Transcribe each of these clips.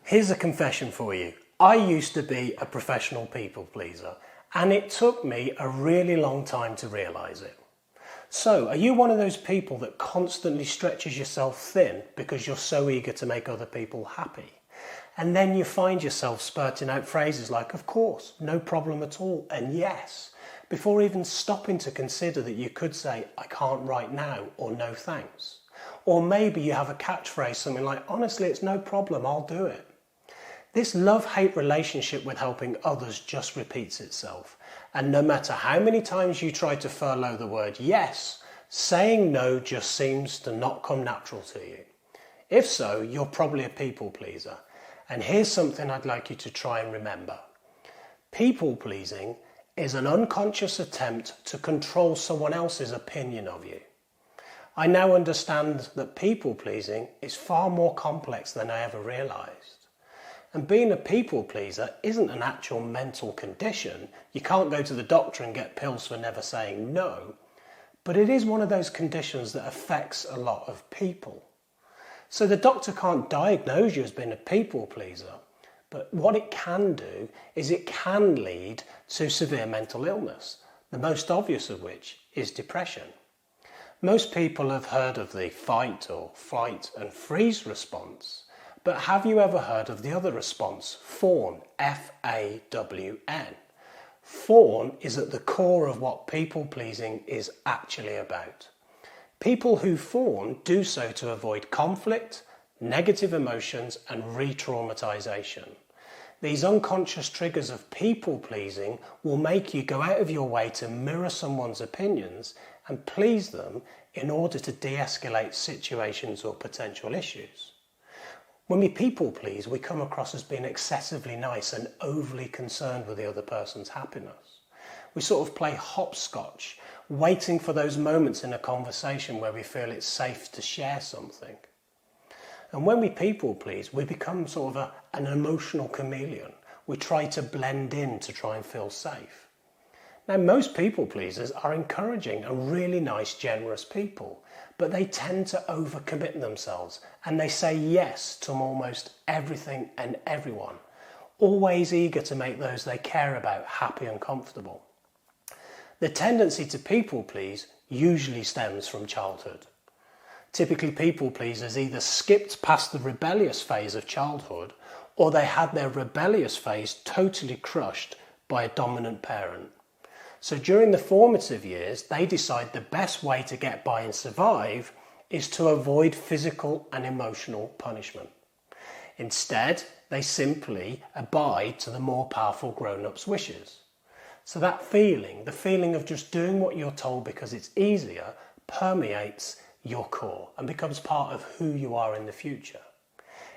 Here's a confession for you. I used to be a professional people pleaser, and it took me a really long time to realise it. So, are you one of those people that constantly stretches yourself thin because you're so eager to make other people happy? And then you find yourself spurting out phrases like, of course, no problem at all, and yes, before even stopping to consider that you could say, I can't right now, or no thanks. Or maybe you have a catchphrase, something like, honestly, it's no problem, I'll do it. This love-hate relationship with helping others just repeats itself. And no matter how many times you try to furlough the word yes, saying no just seems to not come natural to you. If so, you're probably a people pleaser. And here's something I'd like you to try and remember. People pleasing is an unconscious attempt to control someone else's opinion of you. I now understand that people pleasing is far more complex than I ever realised. And being a people pleaser isn't an actual mental condition. You can't go to the doctor and get pills for never saying no. But it is one of those conditions that affects a lot of people. So the doctor can't diagnose you as being a people pleaser. But what it can do is it can lead to severe mental illness, the most obvious of which is depression. Most people have heard of the fight or flight and freeze response. But have you ever heard of the other response, fawn, F-A-W-N? Fawn is at the core of what people pleasing is actually about. People who fawn do so to avoid conflict, negative emotions and re-traumatization. These unconscious triggers of people pleasing will make you go out of your way to mirror someone's opinions and please them in order to de-escalate situations or potential issues. When we people please, we come across as being excessively nice and overly concerned with the other person's happiness. We sort of play hopscotch, waiting for those moments in a conversation where we feel it's safe to share something. And when we people please, we become sort of an emotional chameleon. We try to blend in to try and feel safe. Now, most people pleasers are encouraging and really nice, generous people, but they tend to overcommit themselves and they say yes to almost everything and everyone, always eager to make those they care about happy and comfortable. The tendency to people please usually stems from childhood. Typically, people pleasers either skipped past the rebellious phase of childhood or they had their rebellious phase totally crushed by a dominant parent. So during the formative years, they decide the best way to get by and survive is to avoid physical and emotional punishment. Instead, they simply abide to the more powerful grown-ups' wishes. So that feeling, the feeling of just doing what you're told because it's easier, permeates your core and becomes part of who you are in the future.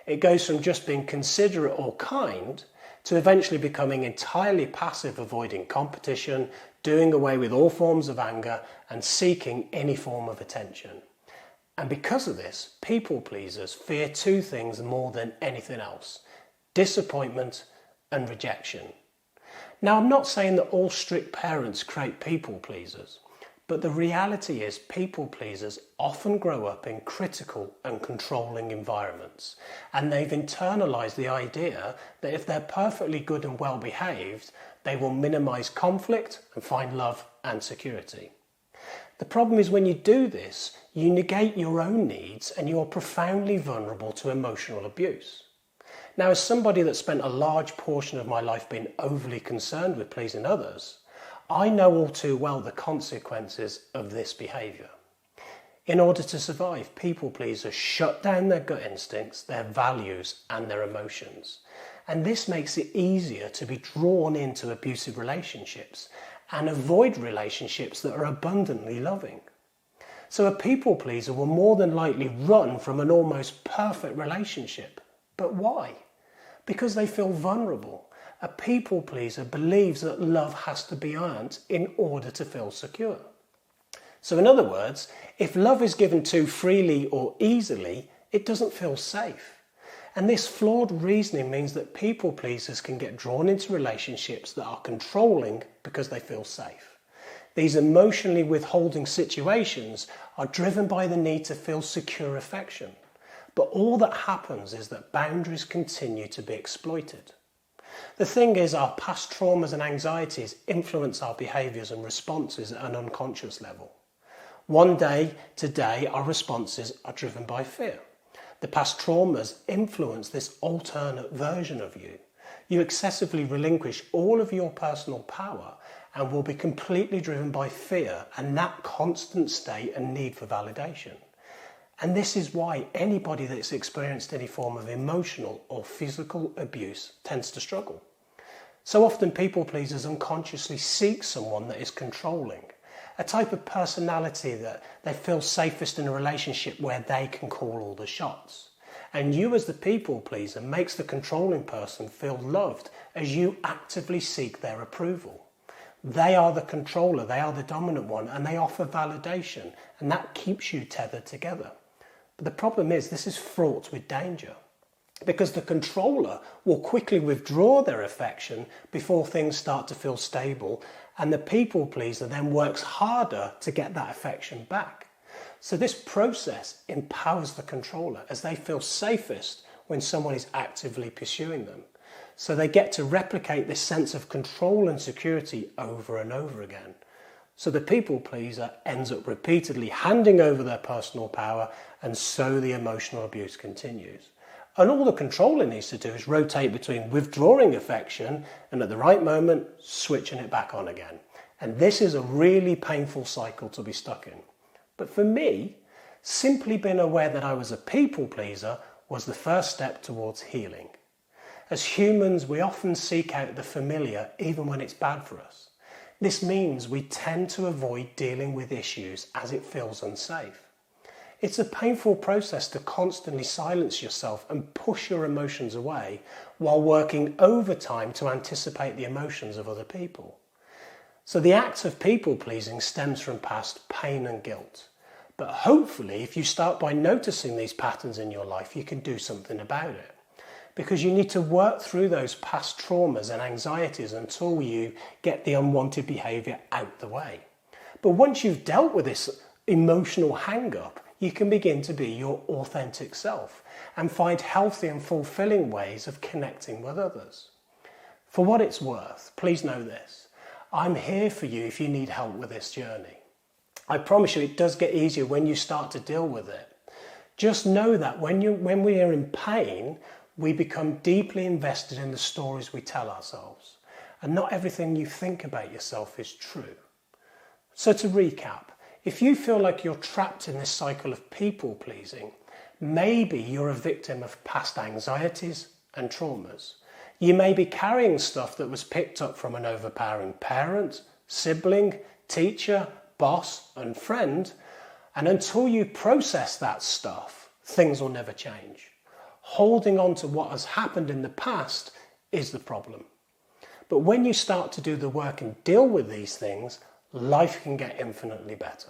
It goes from just being considerate or kind to eventually becoming entirely passive, avoiding competition, doing away with all forms of anger and seeking any form of attention. And because of this, people pleasers fear two things more than anything else: disappointment and rejection. Now, I'm not saying that all strict parents create people pleasers, but the reality is people pleasers often grow up in critical and controlling environments, and they've internalized the idea that if they're perfectly good and well behaved, they will minimize conflict and find love and security. The problem is when you do this, you negate your own needs and you're profoundly vulnerable to emotional abuse. Now, as somebody that spent a large portion of my life being overly concerned with pleasing others, I know all too well the consequences of this behaviour. In order to survive, people pleasers shut down their gut instincts, their values and their emotions. And this makes it easier to be drawn into abusive relationships and avoid relationships that are abundantly loving. So a people pleaser will more than likely run from an almost perfect relationship. But why? Because they feel vulnerable. A people pleaser believes that love has to be earned in order to feel secure. So in other words, if love is given too freely or easily, it doesn't feel safe. And this flawed reasoning means that people pleasers can get drawn into relationships that are controlling because they feel safe. These emotionally withholding situations are driven by the need to feel secure affection. But all that happens is that boundaries continue to be exploited. The thing is, our past traumas and anxieties influence our behaviours and responses at an unconscious level. One day, today, our responses are driven by fear. The past traumas influence this alternate version of you. You excessively relinquish all of your personal power and will be completely driven by fear and that constant state and need for validation. And this is why anybody that's experienced any form of emotional or physical abuse tends to struggle. So often people pleasers unconsciously seek someone that is controlling, a type of personality that they feel safest in a relationship where they can call all the shots. And you as the people pleaser makes the controlling person feel loved as you actively seek their approval. They are the controller, they are the dominant one, and they offer validation, and that keeps you tethered together. But the problem is this is fraught with danger, because the controller will quickly withdraw their affection before things start to feel stable, and the people pleaser then works harder to get that affection back. So this process empowers the controller as they feel safest when someone is actively pursuing them. So they get to replicate this sense of control and security over and over again. So the people pleaser ends up repeatedly handing over their personal power, and so the emotional abuse continues. And all the controller needs to do is rotate between withdrawing affection and at the right moment switching it back on again. And this is a really painful cycle to be stuck in. But for me, simply being aware that I was a people pleaser was the first step towards healing. As humans, we often seek out the familiar even when it's bad for us. This means we tend to avoid dealing with issues as it feels unsafe. It's a painful process to constantly silence yourself and push your emotions away while working overtime to anticipate the emotions of other people. So the act of people pleasing stems from past pain and guilt. But hopefully, if you start by noticing these patterns in your life, you can do something about it. Because you need to work through those past traumas and anxieties until you get the unwanted behaviour out the way. But once you've dealt with this emotional hang-up, you can begin to be your authentic self and find healthy and fulfilling ways of connecting with others. For what it's worth, please know this: I'm here for you if you need help with this journey. I promise you it does get easier when you start to deal with it. Just know that when we are in pain, we become deeply invested in the stories we tell ourselves. And not everything you think about yourself is true. So to recap, if you feel like you're trapped in this cycle of people pleasing, maybe you're a victim of past anxieties and traumas. You may be carrying stuff that was picked up from an overpowering parent, sibling, teacher, boss and friend, and until you process that stuff, things will never change. Holding on to what has happened in the past is the problem. But when you start to do the work and deal with these things, life can get infinitely better.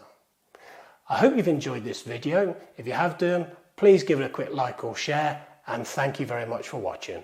I hope you've enjoyed this video. If you have done, please give it a quick like or share, and thank you very much for watching.